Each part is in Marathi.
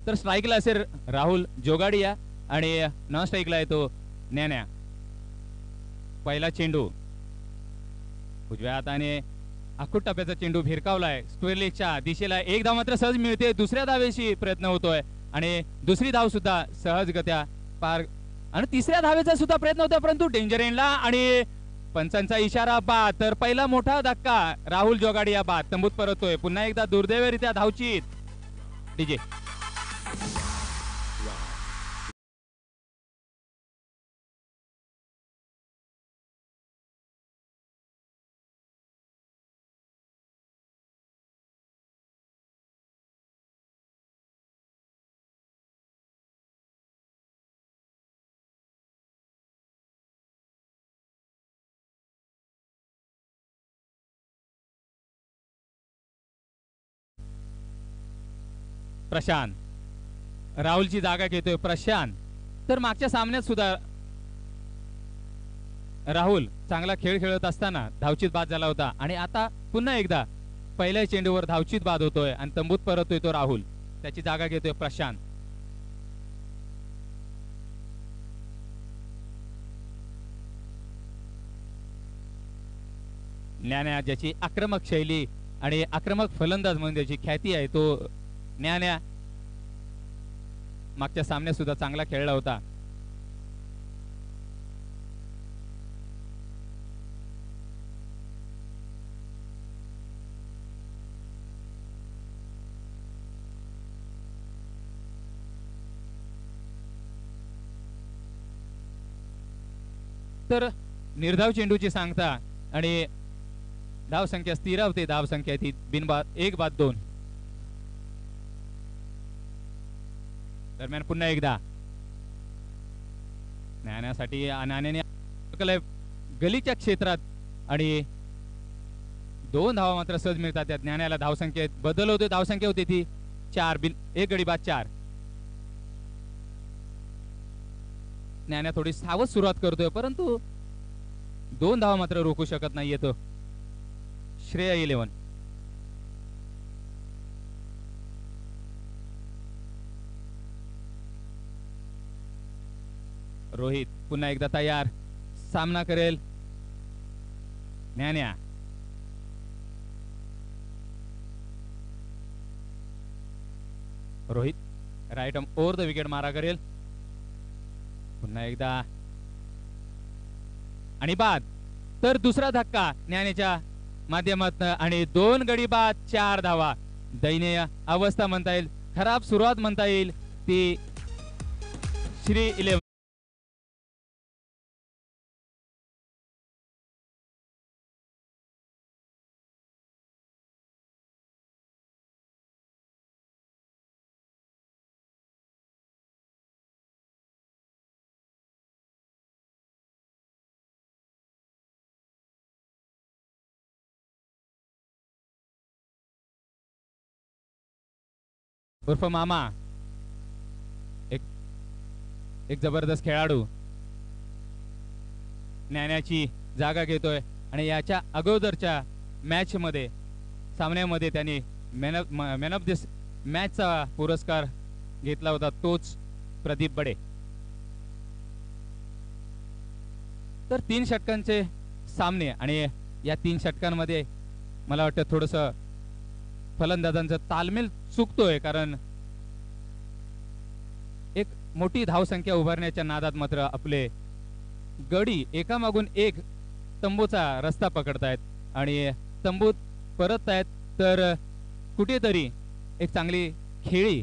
तर स्ट्राईकला असेल राहुल जोगाडिया आणि नॉन स्ट्राईकला येतो ज्ञान्या. पहिला चेंडू उजव्या हाताने आखूट टप्प्याचा चेंडू भिरकावलाय स्क्वेअरलेगच्या दिशेला. एक धाव मात्र सहज मिळते. दुसऱ्या धावेशी प्रयत्न होतोय आणि दुसरी धाव सुद्धा सहजगत्या पार आणि तिसऱ्या धावेचा सुद्धा प्रयत्न होतोय परंतु डेंजर एंडला आणि पंचांचा इशारा बाद. तर पहिला मोठा धक्का राहुल जोगाडिया बाद तंबूत परततोय. पुन्हा एकदा दुर्दैवरित्या धावचीत डीजे. प्रशांत राहुलची जागा घेतोय प्रशांत. तर मागच्या सामन्यात सुद्धा राहुल चांगला खेळ खेळत असताना धावचीत बाद झाला होता आणि आता पुन्हा एकदा पहिल्या चेंडूवर धावचीत बाद होतोय आणि तंबूत परततोय तो राहुल. त्याची जागा घेतोय प्रशांत. ज्ञान्या ज्याची आक्रमक शैली आणि आक्रमक फलंदाज म्हणून ज्याची ख्याती आहे तो ज्ञान्या मागच्या सामन्यात सुद्धा चांगला खेळला होता. तर निर्धाव चेंडूची सांगता आणि धाव संख्या स्थिरावते. धाव संख्या ती बिनबाद 1 बाद 2. दरम्यान पुन्हा एकदा ज्ञानासाठी अनान्याने गलीच्या क्षेत्रात आणि 2 धावा मात्र सहज मिळतात. त्या ज्ञानाला धावसंख्येत बदल होते. धावसंख्या होती ती 4 1 गडी बाद 4. ज्ञाना थोडी सावध सुरुवात करतोय परंतु 2 धावा मात्र रोखू शकत नाहीये तो श्रेया 11. रोहित पुन्हा एकदा तयार. सामना करेल ज्ञान्या. Rohit right over the wicket मारा करेल. पुन्हा एकदा आणि बाद. तर दुसरा धक्का ज्ञानेच्या माध्यमातून आणि 2 गडी बाद 4 धावा. दयनीय अवस्था म्हणता येईल. खराब सुरुवात म्हणता येईल ती श्री 11. उर्फ मामा एक जबरदस्त खेळाडू ज्ञानाची जागा घेतोय आणि याच्या अगोदरच्या मॅच मध्ये सामन्यामध्ये त्यांनी मॅन ऑफ दिस मॅचचा पुरस्कार घेतला होता तोच प्रदीप बडे. तर 3 षटकांचे सामने आणि या 3 षटकांमध्ये मला वाटतं थोडस फलंदाजांचा तालमेल चुकतोय कारण एक मोठी धावसंख्या उभारण्याच्या नादात मात्र आपले गडी एकामागून एक तंबूचा रस्ता पकडतायत आणि तंबूत परततायत. तर कुठेतरी एक चांगली खेळी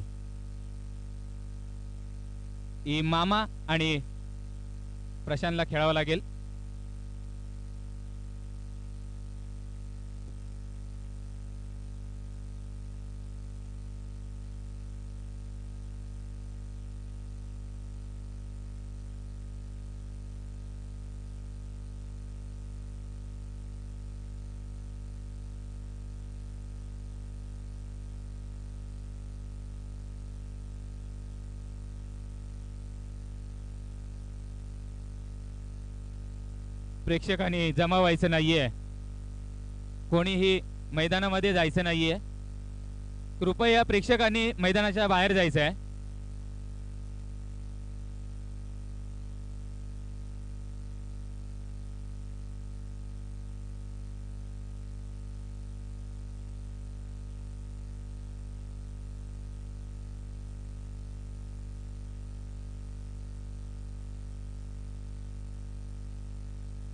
ही मामा आणि प्रशांतला खेळावं लागेल. प्रेक्षकांनी जमा व्हायचं नाहीये. कोणीही मैदानामध्ये जायचं नाहीये. कृपया प्रेक्षकांनी मैदानाच्या बाहेर जायचं आहे.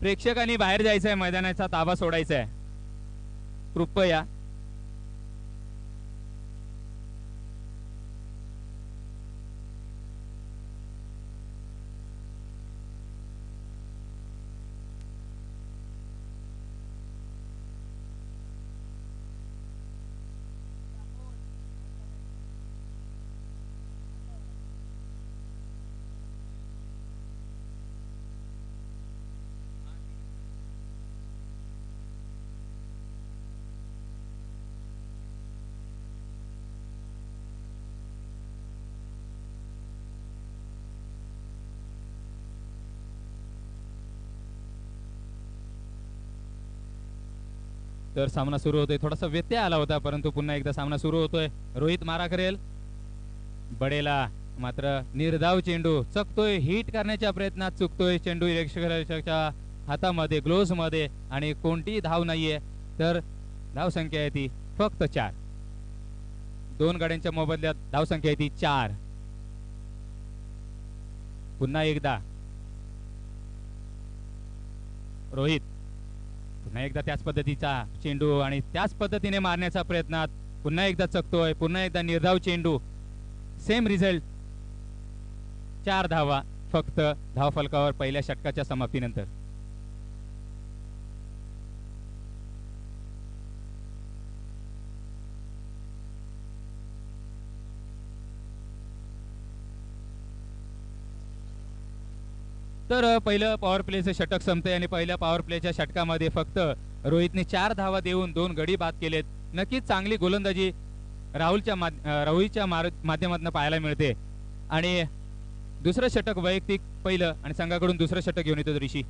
प्रेक्षकांनी बाहेर जायचंय, मैदानाचा ताबा सोडायचा आहे, कृपया. तर सामना सुरू होतोय. थोडासा व्यत्यय आला होता, परंतु पुन्हा एकदा सामना सुरू होतोय. रोहित मारा करेल, बडेला मात्र निर्धाव चेंडू चकतोय, हिट करण्याच्या प्रयत्नात चुकतोय. चेंडू निरीक्षकाच्या हातामध्ये, ग्लोव्स मध्ये, आणि कोणतीही धाव नाहीये. तर धाव संख्या आहे ती फक्त 4. 2 गाड्यांच्या मोबदल्यात धाव संख्या आहे ती 4. पुन्हा एकदा रोहित, पुन्हा एकदा त्याच पद्धतीचा चेंडू आणि त्याच पद्धतीने मारण्याचा प्रयत्नात पुन्हा एकदा चकतोय. पुन्हा एकदा निर्धाव चेंडू, सेम रिझल्ट. 4 धावा फक्त धावफलकावर पहिल्या षटकाच्या समाप्तीनंतर. तर पहिलं पॉवर प्लेचं षटक संपतंय आणि पहिल्या पॉवर प्लेच्या षटकामध्ये फक्त रोहितने 4 धावा देऊन 2 गडी बाद केलेत. नक्कीच चांगली गोलंदाजी राहुलच्या माध्यमातून पाहायला मिळते. आणि दुसरं षटक वैयक्तिक पहिलं आणि संघाकडून दुसरं षटक घेऊन येतो ऋषी.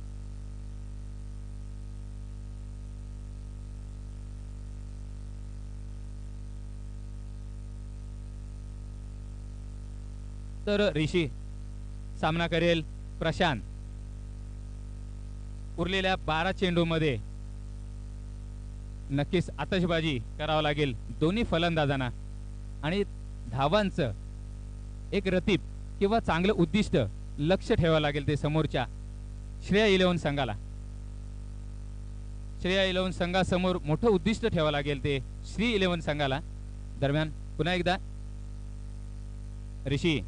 तर ऋषी सामना करेल प्रशांत. उरलेल्या 12 चेंडूमध्ये नक्कीच आतषबाजी करावं लागेल दोन्ही फलंदाजांना, आणि धावांचं एक रतीब किंवा चांगलं उद्दिष्ट लक्ष ठेवावं लागेल ते समोरच्या श्रेया 11 संघाला. श्रेया 11 संघासमोर मोठं उद्दिष्ट ठेवावं लागेल ते श्री 11 संघाला. दरम्यान पुन्हा एकदा ऋषी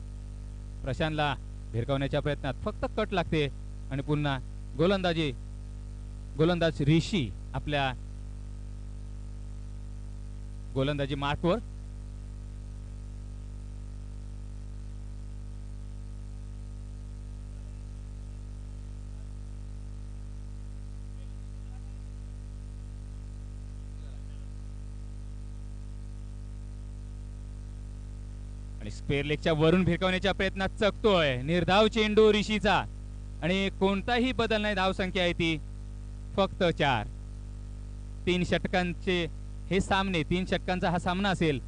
प्रशांतला भिरकावण्याच्या प्रयत्नात फक्त कट लागते आणि पुन्हा गोलंदाज ऋषी आपल्या गोलंदाजी मार्कवर. आणि स्क्वेअर लेगच्या वरून भिरकावण्याच्या प्रयत्नात चकतोय. निर्धाव चेंडू ऋषीचा आणि कोणताही बदल नाही. धाव संख्या आहे ती फक्त 4. 3 षटकांचे हे सामने, 3 षटकांचा हा सामना असेल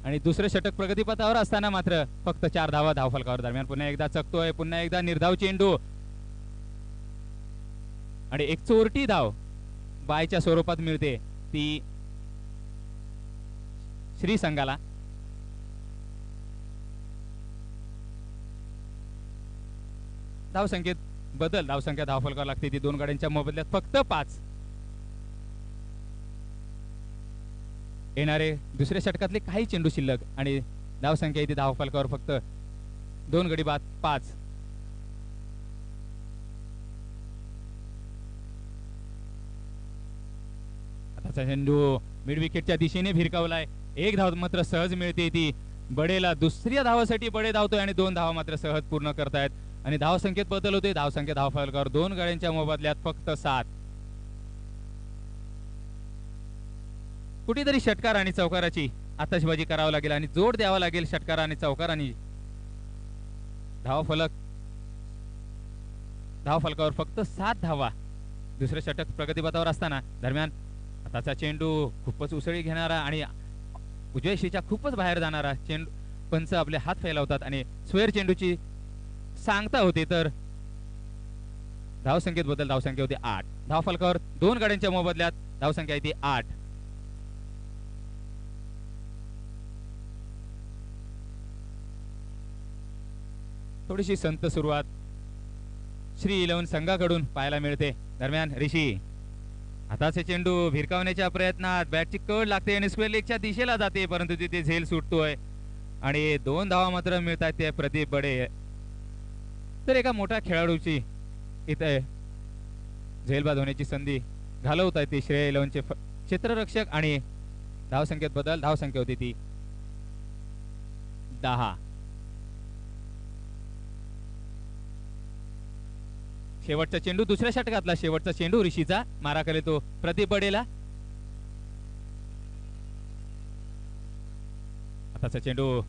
आणि दुसरं षटक प्रगतीपथावर असताना मात्र फक्त 4 धावा धावफलकावर. दरम्यान पुन्हा एकदा चकतोय, पुन्हा एकदा निर्धाव चेंडू आणि एक चोरटी धाव बायच्या स्वरूपात मिळते ती श्री संघाला. धावसंख्येत बदल, धावसंख्या धावफलकावर लागते ती 2 गाड्यांच्या मोबदल्यात फक्त 5. येणारे दुसऱ्या षटकातले काही चेंडू शिल्लक आणि धावसंख्या ती धावफलकावर फक्त 2 गडी बाद 5. आताचा चेंडू मिड विकेटच्या दिशेने भिरकावलाय. 1 धाव मात्र सहज मिळते ती बडेला. दुसऱ्या धावासाठी बडे धावतोय आणि 2 धावा मात्र सहज पूर्ण करतायत आणि धावसंख्येत बदल होते. धावसंख्या धावफलकावर 2 गाड्यांच्या मोबदल्यात फक्त 7. कुठेतरी षटकार आणि चौकाराची आतषबाजी करावी लागेल आणि जोड द्यावा लागेल षटकार आणि चौकारांनी. धावफलकावर फक्त 7 धावा दुसरे षटक प्रगतीपथावर असताना. दरम्यान आताचा चेंडू खूपच उसळी घेणारा आणि उजव्या खूपच बाहेर जाणारा चेंडू. पंच आपले हात फैलावतात आणि स्क्वेअर चेंडूची सांगता होते. तर धावसंख्येत बदल, धावसंख्या होती 8. धावफलकावर 2 गाड्यांच्या मोबदल्यात धावसंख्या आहे ती 8. थोडीशी संत सुरुवात श्री 11 संघाकडून पाहायला मिळते. दरम्यान ऋषी हाताचे चेंडू भिरकावण्याच्या प्रयत्नात बॅटची कड लागते आणि स्क्वेअर लेगच्या दिशेला जाते, परंतु तिथे झेल सुटतोय आणि 2 धावा मात्र मिळतात ते प्रदीप बडे. तर एका मोठ्या खेळाडूची इथे झेलबाद होण्याची संधी घालवत आहे ते श्रेय 11चे क्षेत्ररक्षक आणि धावसंख्येत बदल. धावसंख्या होती ती 10. शेवटचा चेंडू दुसऱ्या षटकातला शेवटचा चेंडू ऋषीचा मारा करे तो प्रदीप बडेला. आताचा चेंडू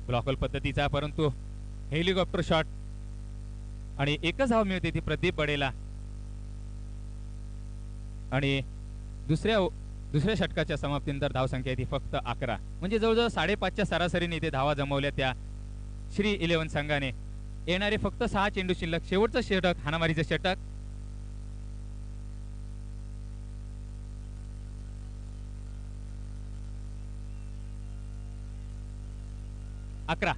ब्लॉकल पद्धतीचा, परंतु हेलिकॉप्टर शॉट आणि एकच धाव मिळते ती प्रदीप बडेला. आणि दुसऱ्या षटकाच्या समाप्तीनंतर धावसंख्या ती फक्त 11, म्हणजे जवळजवळ 5.5च्या सरासरीने इथे धावा जमवल्या त्या श्री 11 संघाने. येणारे फक्त 6 चेंडू शिल्लक. शेवटचं षटक हाणामारीचं षटक. अकरा.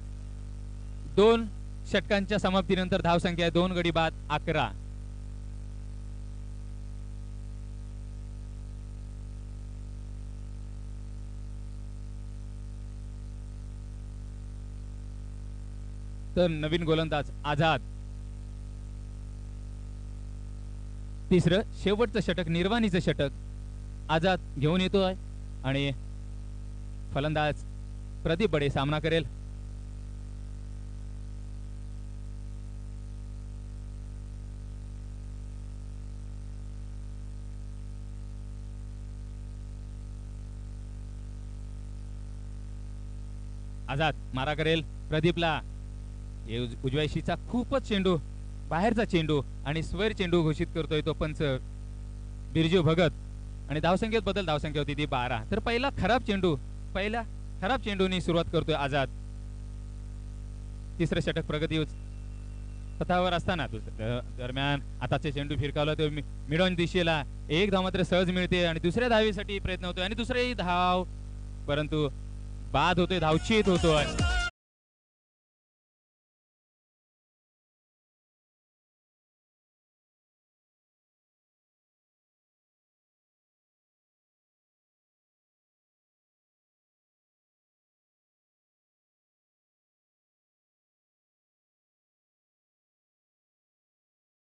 2 षटकांच्या समाप्तीनंतर धावसंख्या 2 गडी बाद 11. तर नवीन गोलंदाज आझाद. तिसरं शेवटचं षटक निर्वाणीचं षटक आझाद घेऊन येतोय आणि फलंदाज प्रदीप बडे सामना करेल. आझाद मारा करेल प्रदीपला. उजव्या शीचा खूपच चेंडू, बाहेरचा चेंडू आणि स्वर चेंडू घोषित करतोय तो पंच बिरजू भगत. आणि धावसंख्येत बदल. धावसंख्या होती ती 12. तर पहिला खराब चेंडूनी सुरुवात करतोय आझाद. तिसरं षटक प्रगती पथावर असताना दरम्यान आताचे चेंडू फिरकावला तो मिडॉन दिशेला. एक धाव मात्र सहज मिळते आणि दुसऱ्या धावेसाठी प्रयत्न होतोय आणि दुसरी धाव, परंतु बाद होतोय, धावचीत होतोय.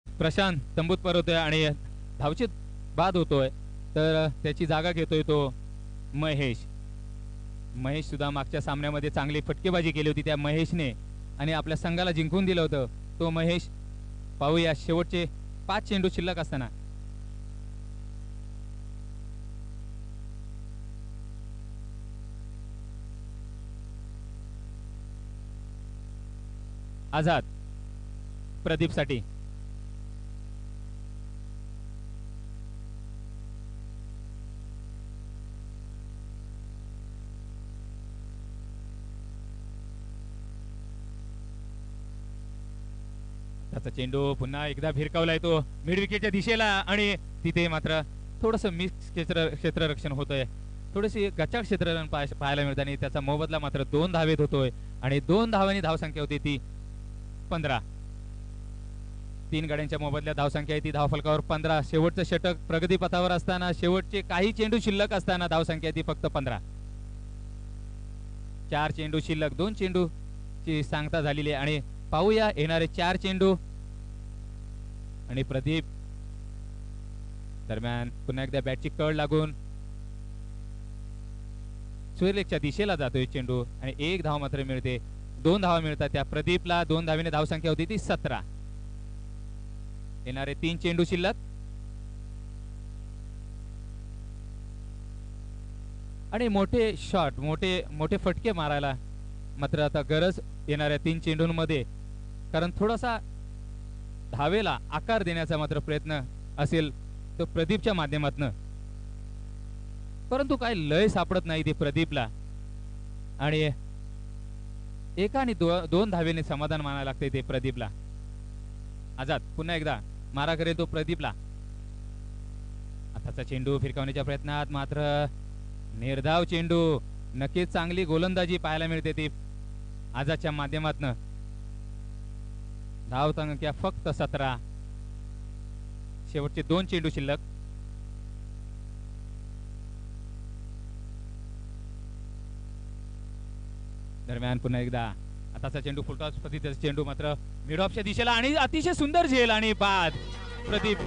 प्रशांत तंबूत परतोय आणि धावचीत बाद होतोय. तर त्याची जागा घेतोय तो महेश सुद्धा मागच्या सामन्यामध्ये चांगली फटकेबाजी केली होती त्या महेशने आणि आपल्या संघाला जिंकून दिलं होतं. तो महेश पाहूया शेवटचे 5 चेंडू शिल्लक असताना. आझाद प्रदीप साठी. त्याचा चेंडू पुन्हा एकदा भिरकावलाय तो मिड विकेटच्या दिशेला आणि तिथे मात्र थोडस मिक्स क्षेत्ररक्षण होतंय. थोडीशी गचाळ क्षेत्ररक्षण पाहायला मिळतं आणि त्याचा मोबदला मात्र 2 धावेत होतोय आणि 2 धावांनी धावसंख्या होती ती 15. 3 गाड्यांच्या मोबदल्यात धावसंख्या आहे ती धावफलकावर 15. शेवटचं षटक प्रगती पथावर असताना शेवटचे काही चेंडू शिल्लक असताना धावसंख्या ती फक्त 15. 4 चेंडू शिल्लक. 2 चेंडूची सांगता झालेली आहे आणि पाहूया येणारे 4 चेंडू. आणि प्रदीप दरम्यान पुन्हा एकदा बॅटची कड लागून स्क्वेअरलेगच्या दिशेला जातोय चेंडू आणि 1 धाव मात्र मिळते. 2 धावा मिळतात त्या प्रदीपला. 2 धावेने धावसंख्या होती ती 17. येणारे 3 चेंडू शिल्लक. आणि मोठे शॉट, मोठे फटके मारायला मात्र आता गरज येणाऱ्या 3 चेंडूंमध्ये, कारण थोडासा धावेला आकार देण्याचा मात्र प्रयत्न असेल तो प्रदीपच्या माध्यमातून. परंतु काय लय सापडत नाही ते प्रदीपला आणि एका आणि 2 धावेने समाधान मानायला लागते ते प्रदीपला. आझाद पुन्हा एकदा मारा करेल तो प्रदीपला. आताचा चेंडू फिरकावण्याच्या प्रयत्नात मात्र निर्धाव चेंडू. नक्कीच चांगली गोलंदाजी पाहायला मिळते ती आझादच्या माध्यमातून. धाव संख्या फक्त 17. शेवटचे 2 चेंडू शिल्लक. दरम्यान पुन्हा एकदा आताचा चेंडू फुलटॉस पद्धतीचा चेंडू मात्र मिड ऑफच्या दिशेला आणि अतिशय सुंदर झेल आणि बाद. प्रदीप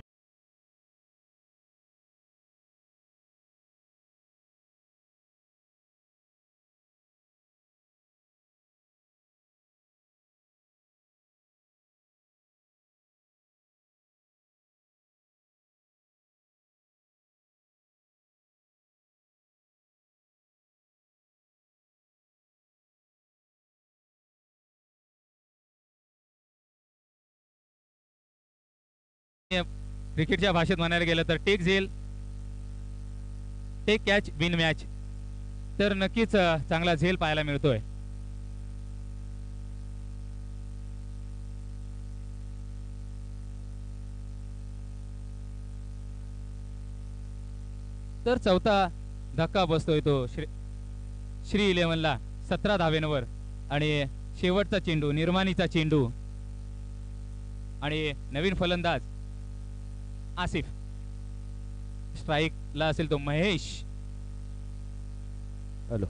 क्रिकेटच्या भाषेत म्हणायला गेलं तर टेक झेल टेक कॅच विन मॅच. तर नक्कीच चांगला झेल पाहायला मिळतोय. तर चौथा धक्का बसतोय तो श्री 11ला 17 धावेंवर. आणि शेवटचा चेंडू निर्माणीचा चेंडू आणि नवीन फलंदाज आसिफ. स्ट्राईकला असेल तो महेश. हॅलो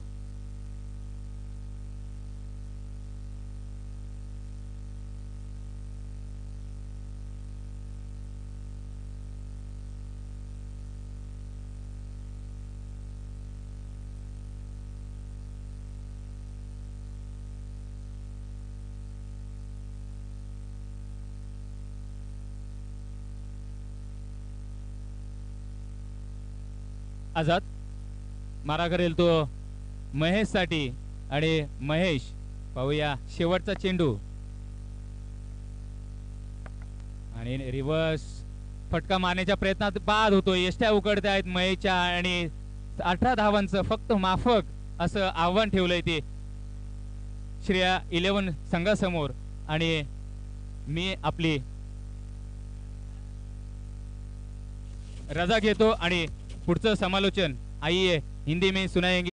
आझाद मारा करेल तो महेश साठी. आणि महेश पाहूया शेवटचा चेंडू आणि रिव्हर्स फटका मारण्याच्या प्रयत्नात बाद होतोय. यष्ट्या उकडत आहेत महेशच्या आणि 18 धावांचं फक्त माफक असं आव्हान ठेवलंय ते श्रेया 11 संघासमोर. आणि मी आपली रजा घेतो आणि पुढचं समालोचन आइए हिंदी में सुनाएंगे.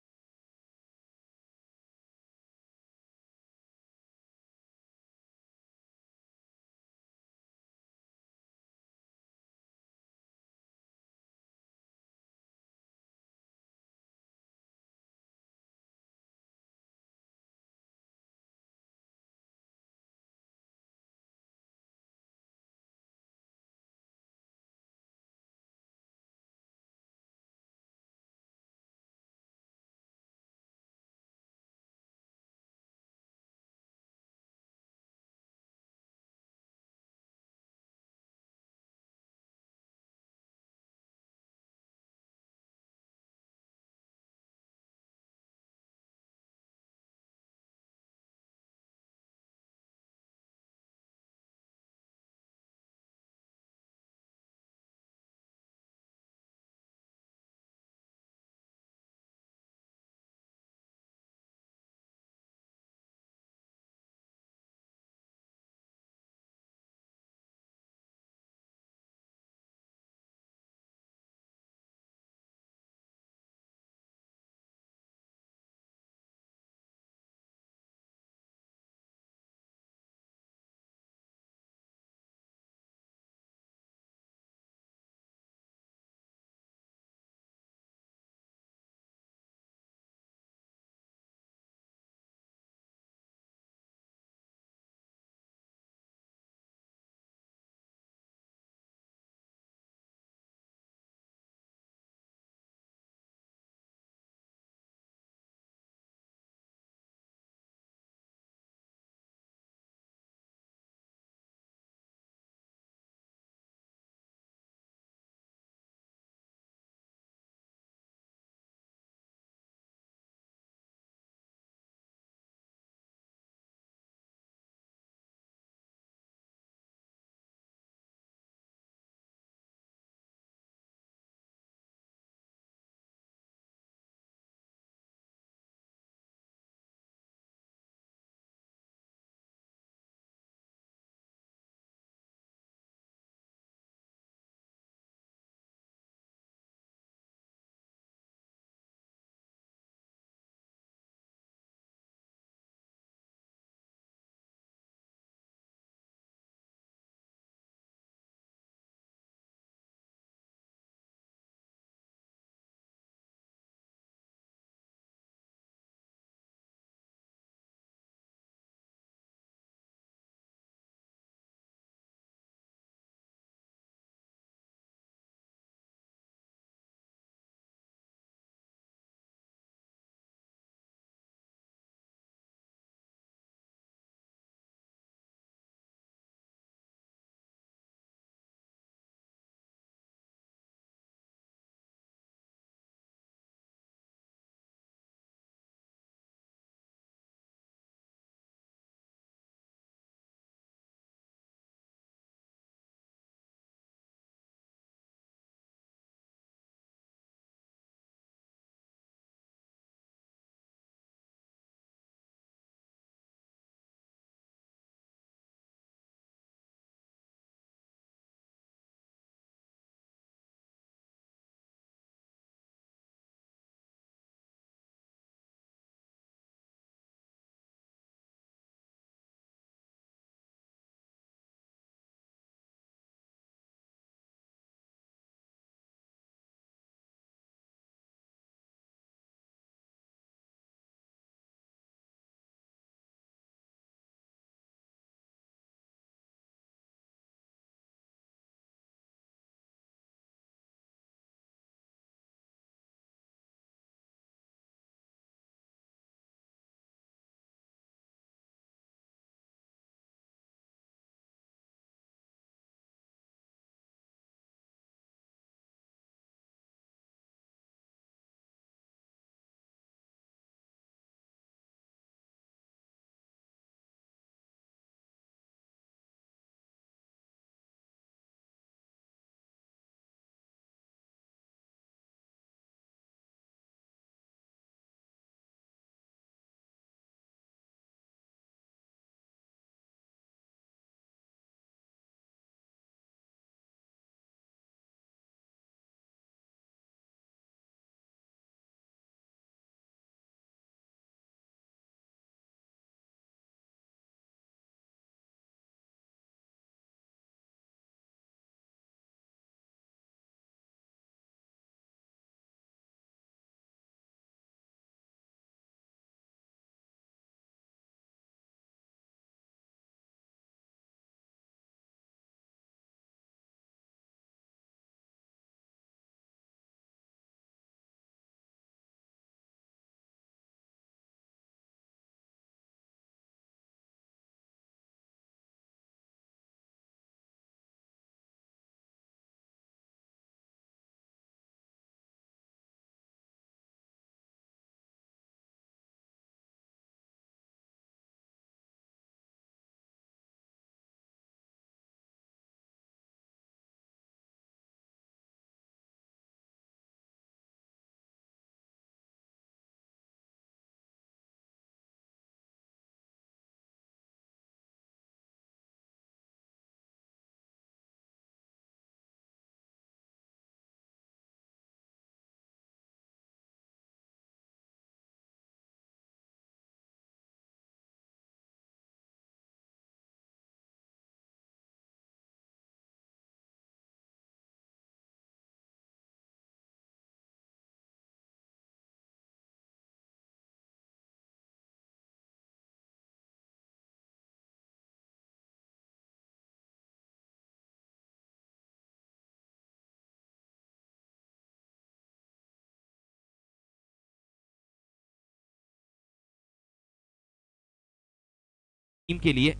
टीम के लिए।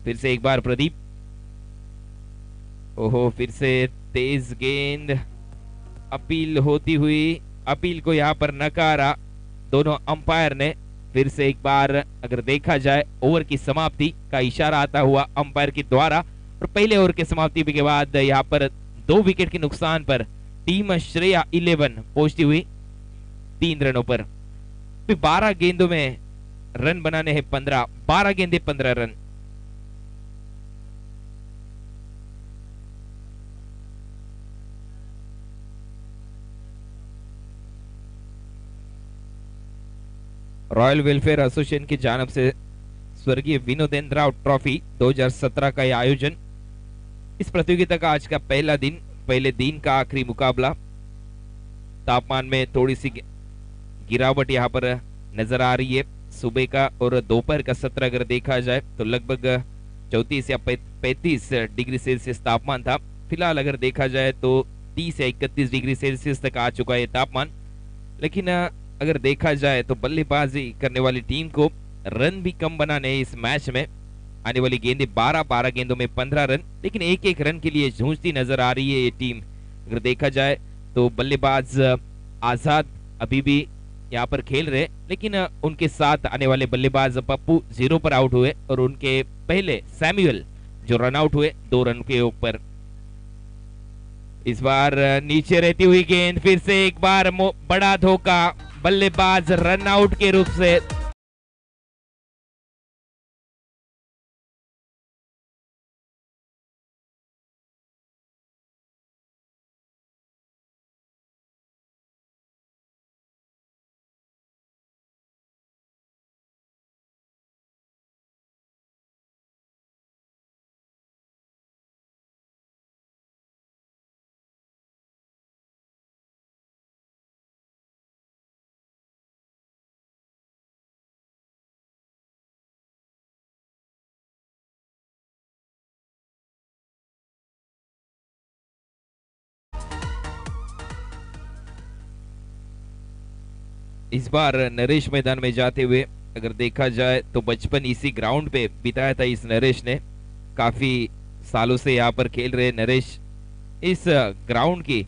फिर से एक बार प्रदीप, ओहो फिर से तेज गेंद, अपील होती हुई, अपील को यहाँ पर नकारा दोनों अंपायर ने। फिर से एक बार अगर देखा जाए ओवर की समाप्ति का इशारा आता हुआ अंपायर के द्वारा, और पहले ओवर के समाप्ति के बाद यहाँ पर 2 विकेट के नुकसान पर टीम श्रेया 11 पहुंचती हुई 3 रनों पर। 12 गेंदों में रन बनाने हैं 15, 12 गेंदे 15 रन। रॉयल वेलफेयर एसोसिएशन की जानब से स्वर्गीय विनोदेंद्र राव ट्रॉफी 2017 का यह आयोजन। इस प्रतियोगिता का आज का पहला दिन, पहले दिन का आखिरी मुकाबला। तापमान में थोड़ी सी गिरावट यहाँ पर नजर आ रही है। सुबह का और दोपहर का सत्र अगर देखा जाए तो लगभग 34 या 35 डिग्री सेल्सियस तापमान था। फिलहाल अगर देखा जाए तो 30 या 31 डिग्री सेल्सियस तक आ चुका है तापमान। लेकिन अगर देखा जाए तो बल्लेबाजी करने वाली टीम को रन भी कम बनाने इस मैच में। आने वाली गेंदें 12 गेंदों में 15 रन, लेकिन एक एक रन के लिए जूझती नजर आ रही है ये टीम। अगर देखा जाए तो बल्लेबाज आजाद अभी भी यहाँ पर खेल रहे, लेकिन उनके साथ आने वाले बल्लेबाज पप्पू 0 पर आउट हुए, और उनके पहले सैमुअल जो रन आउट हुए 2 रन के ऊपर। इस बार नीचे रहती हुई गेंद, फिर से एक बार बड़ा धोखा, बल्लेबाज रन आउट के रूप से। इस बार नरेश मैदान में जाते हुए अगर देखा जाए तो बचपन इसी ग्राउंड पे बिताया था इस नरेश ने। काफी सालों से यहाँ पर खेल रहे नरेश इस ग्राउंड की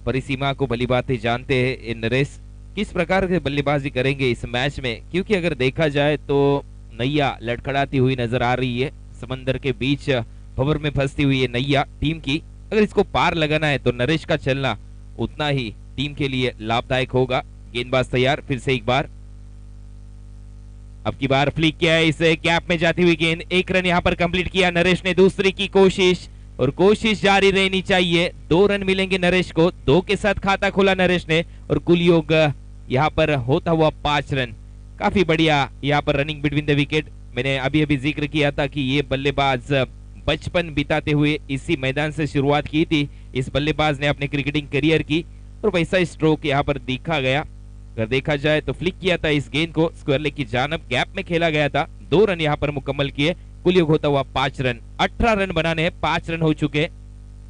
परिसीमा को भलीभांति जानते हैं। ये नरेश किस प्रकार से बल्लेबाजी करेंगे इस मैच में, क्योंकि अगर देखा जाए तो नैया लड़खड़ाती हुई नजर आ रही है। समंदर के बीच भंवर में फंसती हुई है नैया टीम की। अगर इसको पार लगाना है तो नरेश का चलना उतना ही टीम के लिए लाभदायक होगा। गेंदबाज तैयार, फिर से एक बार, अब की बार फ्लिक किया है इस कैप में जाती हुई गेंद। 1 रन यहाँ पर कंप्लीट किया नरेश ने। दूसरी की कोशिश, और कोशिश जारी रहनी चाहिए। 2 रन मिलेंगे नरेश को। 2 के साथ खाता खोला नरेश ने, और कुल योग यहाँ पर होता हुआ 5 रन। काफी बढ़िया यहाँ पर रनिंग बिटवीन द विकेट। मैंने अभी अभी जिक्र किया था कि ये बल्लेबाज बचपन बिताते हुए इसी मैदान से शुरुआत की थी इस बल्लेबाज ने अपने क्रिकेटिंग करियर की, और वैसा स्ट्रोक यहाँ पर देखा गया। अगर देखा जाए तो फ्लिक किया था इस गेंद को स्क्वायर लेग की जानब, गैप में खेला गया था। 2 रन यहाँ पर मुकम्मल किए। कुल योग होता हुआ 5 रन। 18 रन बनाने हैं, 5 रन हो चुके,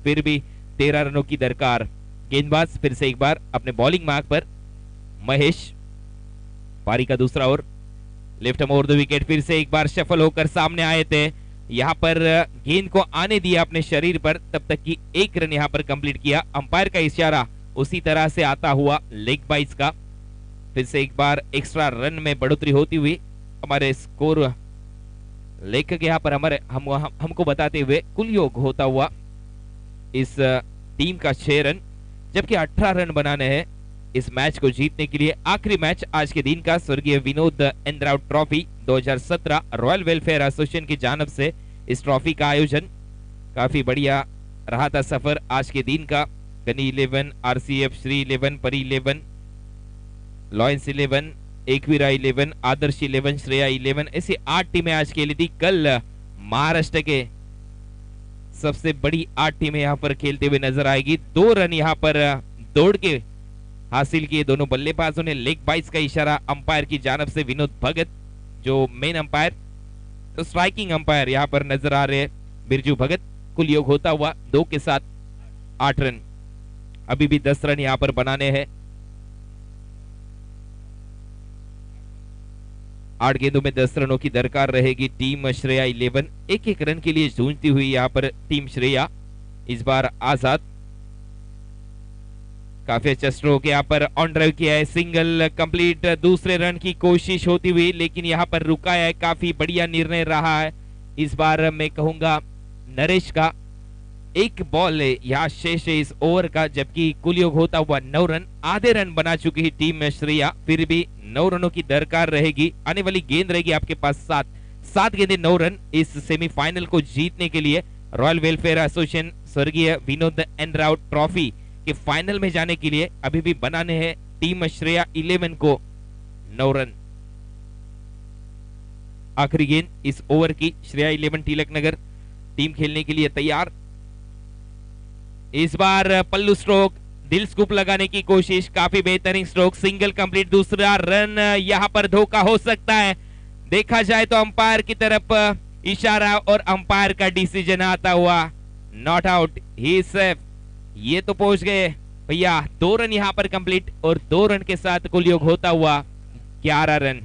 फिर भी 13 रनों की दरकार। गेंदबाज फिर से एक बार अपने बॉलिंग मार्क पर, महेश। पारी का दूसरा over, left arm over the wicket. फिर से एक बार शफल होकर सामने आए थे, यहाँ पर गेंद को आने दिया अपने शरीर पर, तब तक की 1 रन यहाँ पर कंप्लीट किया। अंपायर का इशारा उसी तरह से आता हुआ लेग बाइस का। फिर से एक बार एक्स्ट्रा रन में बढ़ोतरी होती हुई हमारे स्कोर लेखक यहाँ पर हमको बताते हुए कुल योग होता हुआ इस टीम का 6 रन, जबकि 18 रन बनाने हैं इस मैच को जीतने के लिए। आखिरी मैच आज के दिन का स्वर्गीय विनोदेंद्र राव ट्रॉफी 2017 रॉयल वेलफेयर एसोसिएशन की जानब से इस ट्रॉफी का आयोजन। काफी बढ़िया रहा था सफर आज के दिन का। गनी 11, आरसीएफ, श्री 11, परी 11, लॉयंस 11, एकवीरा 11, आदर्श 11, श्रेया 11, ऐसी 8 टीमें आज खेली थी। कल महाराष्ट्र के सबसे बड़ी 8 टीमें यहाँ पर खेलते हुए नजर आएगी। 2 रन यहाँ पर दौड़ के हासिल किए दोनों बल्लेबाजों ने। लेग बाइस का इशारा अंपायर की जानब से विनोद भगत, जो मेन अंपायर, तो स्ट्राइकिंग अंपायर यहाँ पर नजर आ रहे हैं बिरजू भगत। कुल योग होता हुआ 2 के साथ 8 रन। अभी भी 10 रन यहाँ पर बनाने हैं। 8 गेंदों में 10 रनों की दरकार रहेगी टीम श्रेया 11। एक एक रन के लिए जूझती हुई यहाँ पर टीम श्रेया। इस बार आजाद, काफी अच्छा स्ट्रोक यहाँ पर ऑन ड्राइव किया है, सिंगल कंप्लीट। दूसरे रन की कोशिश होती हुई लेकिन यहाँ पर रुकाया है, काफी बढ़िया निर्णय रहा है इस बार मैं कहूंगा नरेश का। एक बॉल यहाँ शेष है इस ओवर का, जबकि कुल योग होता हुआ 9 रन। आधे रन बना चुकी है टीम श्रेया, फिर भी 9 रनों की दरकार रहेगी। आने वाली गेंद रहेगी आपके पास 7 गेंदें 9 रन इस सेमीफाइनल को जीतने के लिए। रॉयल वेलफेयर एसोसिएशन स्वर्गीय विनोद एन राव ट्रॉफी के फाइनल में जाने के लिए अभी भी बनाने हैं टीम श्रेया 11 को 9 रन। आखिरी गेंद इस ओवर की, श्रेया 11 तिलक नगर टीम खेलने के लिए तैयार। इस बार पल्लू स्ट्रोक, दिल स्कूप लगाने की कोशिश, काफी बेहतरीन स्ट्रोक, सिंगल कंप्लीट। दूसरा रन यहां पर धोखा हो सकता है, देखा जाए तो अंपायर की तरफ इशारा और अंपायर का डिसीजन आता हुआ नॉट आउट, ही सेफ। ये तो पहुंच गए भैया, 2 रन यहां पर कंप्लीट और 2 रन के साथ कुल योग होता हुआ 11 रन।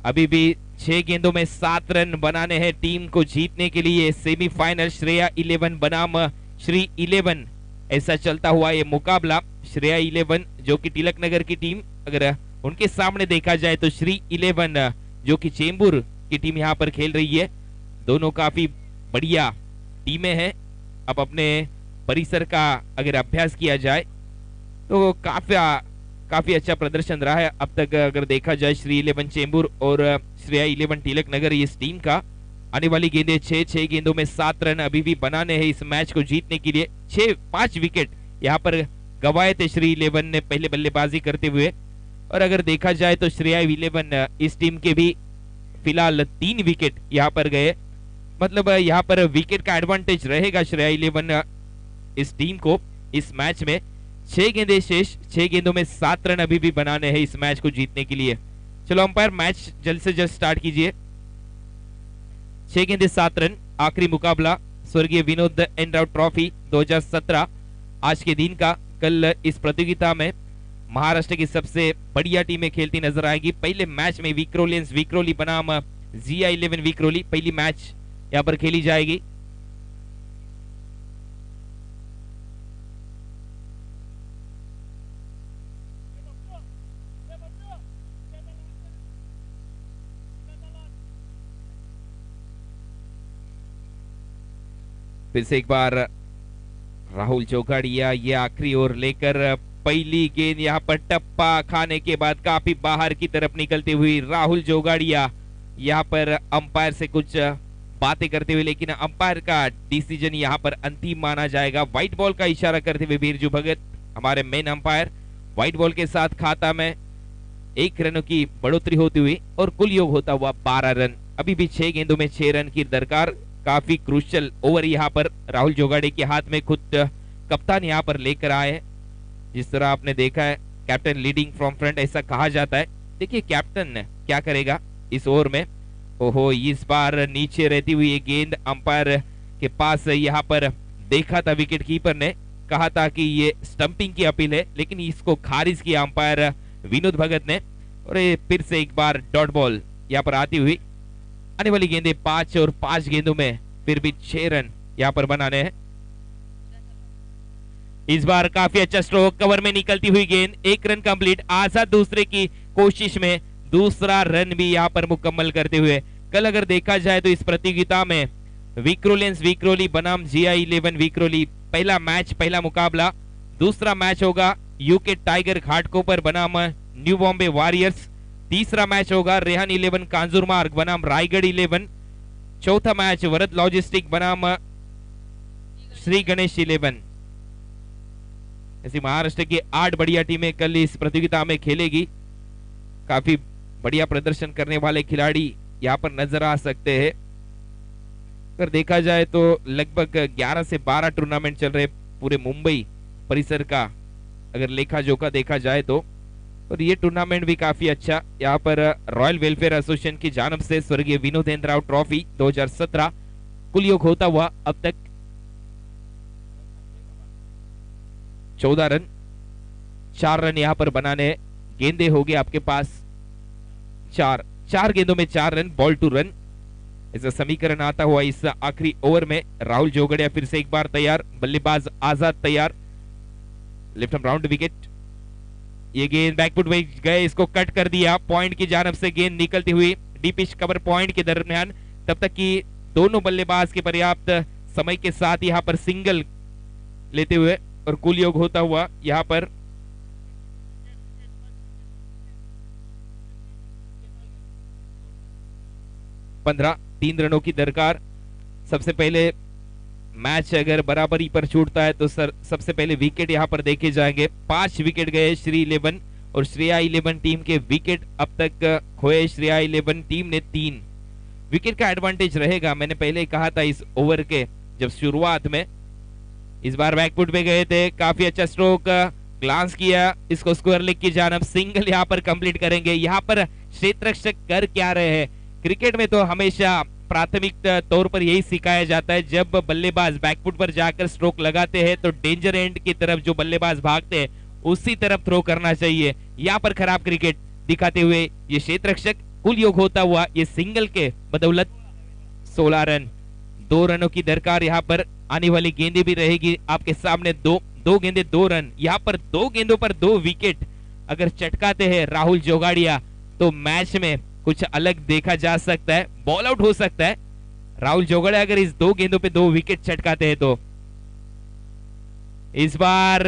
अभी भी 6 गेंदों में 7 रन बनाने हैं टीम को जीतने के लिए। सेमीफाइनल श्रेया 11 बनाम श्री 11, ऐसा चलता हुआ ये मुकाबला। श्रेया 11 जो कि तिलक नगर की टीम, अगर उनके सामने देखा जाए तो श्री 11 जो कि चेंबूर की टीम यहाँ पर खेल रही है। दोनों काफी बढ़िया टीमें हैं। अब अपने परिसर का अगर अभ्यास किया जाए तो काफी अच्छा प्रदर्शन रहा है अब तक। अगर देखा जाए श्री 11 चेंबूर और श्रेया 11 तिलक नगर इस टीम का। आने वाली गेंदें 6 गेंदों में 7 रन अभी भी बनाने हैं इस मैच को जीतने के लिए। 5 विकेट यहाँ पर गवाए थे श्री 11 ने पहले बल्लेबाजी करते हुए। और अगर देखा जाए तो श्रेया 11 इस टीम के भी फिलहाल 3 विकेट यहाँ पर गए, मतलब यहाँ पर विकेट का एडवांटेज रहेगा श्रेया 11 इस टीम को इस मैच में। 6 गेंदें शेष, 6 गेंदों में 7 रन अभी भी बनाने हैं इस मैच को जीतने के लिए। चलो अंपायर, मैच जल्द से जल्द स्टार्ट कीजिए। 6 गेंदें 7 रन, आखिरी मुकाबला स्वर्गीय विनोद एन राव ट्रॉफी 2017 आज के दिन का। कल इस प्रतियोगिता में महाराष्ट्र की सबसे बढ़िया टीमें खेलती नजर आएगी। पहले मैच में विक्रोलियंस विक्रोली बनाम जिया 11 विक्रोली पहली मैच यहाँ पर खेली जाएगी। फिर से एक बार राहुल जोगाड़िया ये आखिरी ओवर लेकर पहली गेंद यहाँ पर टप्पा खाने के बाद काफी बाहर की तरफ निकलती हुई राहुल जोगाड़िया यहाँ पर अंपायर से कुछ बातें करते हुए, लेकिन अंपायर का डिसीजन यहाँ पर अंतिम माना जाएगा। व्हाइट बॉल का इशारा करते हुए बीरजू भगत हमारे मेन अंपायर, व्हाइट बॉल के साथ खाता में 1 रनों की बढ़ोतरी होती हुई और कुल योग होता हुआ 12 रन। अभी भी 6 गेंदों में 6 रन की दरकार। काफी क्रूशियल ओवर यहाँ पर राहुल जोगाड़े के हाथ में खुद कप्तान यहाँ पर लेकर आए हैं। जिस तरह आपने देखा है कैप्टन लीडिंग फ्रॉम फ्रंट ऐसा कहा जाता है। देखिए कैप्टन क्या करेगा इस ओवर में। ओहो, इस बार नीचे रहती हुई ये गेंद अंपायर के पास यहाँ पर देखा था, विकेट कीपर ने कहा था कि ये स्टंपिंग की अपील है, लेकिन इसको खारिज किया अंपायर विनोद भगत ने। और फिर से एक बार डॉट बॉल यहाँ पर आती हुई। आने वाली गेंदें 5 और 5 गेंदों में फिर भी 6 रन यहाँ पर बनाने हैं। इस बार काफी अच्छा स्ट्रोक, कवर में निकलती हुई गेंद, 1 रन कंप्लीट। आजाद दूसरे की कोशिश में दूसरा रन भी यहाँ पर मुकम्मल करते हुए। कल अगर देखा जाए तो इस प्रतियोगिता में विक्रोलियंस विक्रोली बनाम जिया 11 विक्रोली पहला मैच, पहला मुकाबला। दूसरा मैच होगा यूके टाइगर घाटकोपर बनाम न्यू बॉम्बे वॉरियर्स। तीसरा मैच होगा रेहान 11 कांजूरमार्ग बनाम रायगढ़ 11। चौथा मैच वरद लॉजिस्टिक बनाम श्री गणेश 11। ऐसी महाराष्ट्र की 8 बढ़िया टीमें कल इस प्रतियोगिता में खेलेगी। काफी बढ़िया प्रदर्शन करने वाले खिलाड़ी यहाँ पर नजर आ सकते हैं। अगर देखा जाए तो लगभग 11 से 12 टूर्नामेंट चल रहे पूरे मुंबई परिसर का, अगर लेखा जोखा देखा जाए तो। और ये टूर्नामेंट भी काफी अच्छा। यहाँ पर रॉयल वेलफेयर एसोसिएशन की जानब से स्वर्गीय विनोदेंद्र राव ट्रॉफी 2017 कुल योग होता हुआ अब तक 14 रन, 4 रन यहाँ पर बनाने। गेंदे हो गए आपके पास 4 4 गेंदों में 4 रन, बॉल टू रन। ऐसा समीकरण आता हुआ इस आखिरी ओवर में। राहुल जोगड़िया फिर से एक बार तैयार, बल्लेबाज आजाद तैयार। लेफ्ट आर्म राउंड विकेट, ये गेंद बैकफुट में गए, इसको कट कर दिया। पॉइंट की जानब से गेंद निकलती हुई डीप पिच कवर पॉइंट के दरमियान, तब तक कि दोनों बल्लेबाज के पर्याप्त समय के साथ यहाँ पर सिंगल लेते हुए और कुल योग होता हुआ यहाँ पर 15 3 रनों की दरकार। सबसे पहले मैच अगर बराबरी पर छूटता है तो सबसे पहले विकेट यहाँ पर देखे जाएंगे। 5 विकेट गए श्री 11 और श्रेया 11 टीम के विकेट अब तक खोए श्रेया 11 टीम ने 3 विकेट का एडवांटेज रहेगा। मैंने पहले कहा था इस ओवर के जब शुरुआत में। इस बार बैकफुट पे गए थे, काफी अच्छा स्ट्रोक, ग्लांस किया, इसको स्क्वायर लेग की जानब सिंगल यहाँ पर कंप्लीट करेंगे। यहाँ पर क्षेत्ररक्षक कर क्या रहे हैं? क्रिकेट में तो हमेशा प्राथमिक तौर पर यही सिखाया जाता है, जब बल्लेबाज बैकफुट पर जाकर स्ट्रोक लगाते हैं तो डेंजर एंड की तरफ जो बल्लेबाज भागते हैं उसी तरफ थ्रो करना चाहिए। यहाँ पर खराब क्रिकेट दिखाते हुए ये क्षेत्ररक्षक, कुल योग होता हुआ ये सिंगल के बदौलत 16 रन। 2 रनों की दरकार यहाँ पर, आने वाली गेंदें भी रहेगी आपके सामने। दो गेंदे 2 रन। यहाँ पर 2 गेंदों पर 2 विकेट अगर चटकाते हैं राहुल जोगाड़िया तो मैच में कुछ अलग देखा जा सकता है, बॉल आउट हो सकता है। राहुल जोगाड़िया अगर इस 2 गेंदों पे 2 विकेट चटकाते हैं तो। इस बार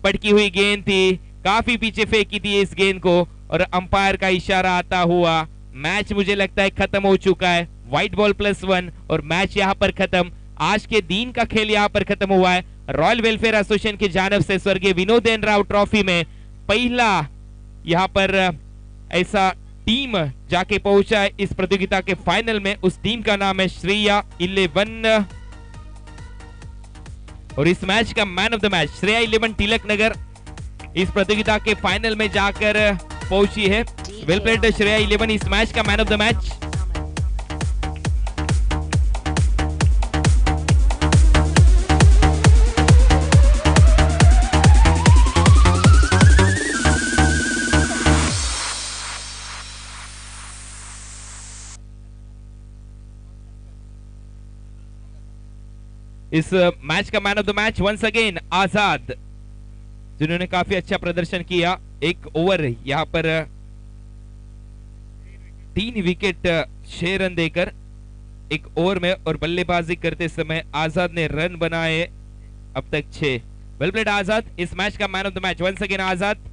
पटकी हुई गेंद थी, काफी पीछे फेंकी थी इस गेंद को और अंपायर का इशारा आता हुआ मैच मुझे लगता है खत्म हो चुका है। व्हाइट बॉल +1 और मैच यहाँ पर खत्म। आज के दिन का खेल यहाँ पर खत्म हुआ है। रॉयल वेलफेयर एसोसिएशन की जानब से स्वर्गीय विनोदेन राव ट्रॉफी में पहला यहाँ पर ऐसा टीम जाके पहुंचा है इस प्रतियोगिता के फाइनल में। उस टीम का नाम है श्रेया 11 और इस मैच का man of the match Shreya 11 Tilak Nagar इस प्रतियोगिता के फाइनल में जाकर पहुंची है। वेल प्लेड श्रेया 11, इस मैच का मैन ऑफ द मैच। इस मैच का man of the match once again Azad, जिन्होंने काफी अच्छा प्रदर्शन किया। एक ओवर यहां पर 3 विकेट 6 रन देकर एक ओवर में और बल्लेबाजी करते समय आजाद ने रन बनाए अब तक 6। वेल प्लेड आजाद, इस मैच का man of the match once again Azad.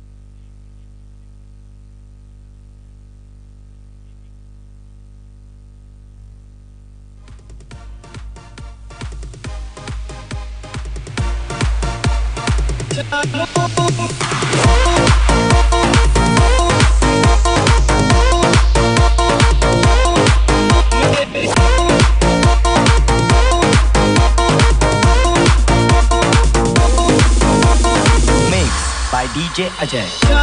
Mixed by DJ Ajay.